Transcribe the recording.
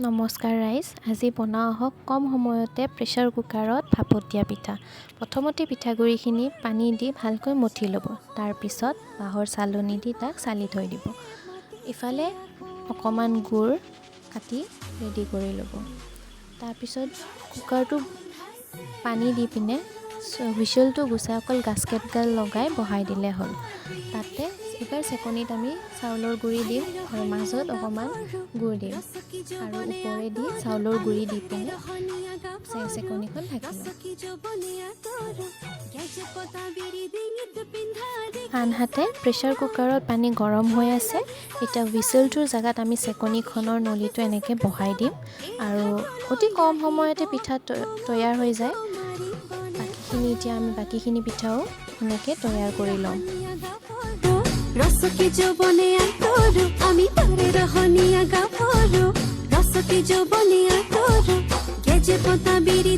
নমস্কাৰ ৰাইজ, আজি বনাওঁ আহক কম সময়তে প্ৰেছাৰ কুকাৰত ভাপত দিয়া পিঠা। প্ৰথমতে পিঠাগুড়িখিনি পানী দি ভালকৈ মঠি ল'ব। তাৰপিছত বাঁহৰ চালনি দি তাক চালি থৈ দিব। ইফালে অকণমান গুড় কাটি ৰেডি কৰি ল'ব। তাৰপিছত কুকাৰটো পানী দি পিনে হুইচেলটো গুচাই অকল গাস্কেটডাল লগাই বহাই দিলে হ'ল। তাতে এইবাৰ চেকনিত আমি চাউলৰ গুড়ি দিম আৰু মাজত অকণমান গুড় দিম আৰু ওপৰেদি চাউলৰ গুড়ি দি পিনে চেকনিখন ঢাকি ল'ম। আনহাতে প্ৰেছাৰ কুকাৰত পানী গৰম হৈ আছে। এতিয়া হুইচেলটোৰ জেগাত আমি চেকনিখনৰ নলীটো এনেকৈ বহাই দিম আৰু অতি কম সময়তে পিঠা তৈয়াৰ হৈ যায়। এতিয়া আমি বাকীখিনি পিঠাও এনেকৈ তৈয়াৰ কৰি ল'ম। ৰসকি যৌবনে আতৰু আমি তোৰে ৰহনিয়া গাভৰু ৰসকি যৌবনে আতৰু গেজে পতা বিড়ি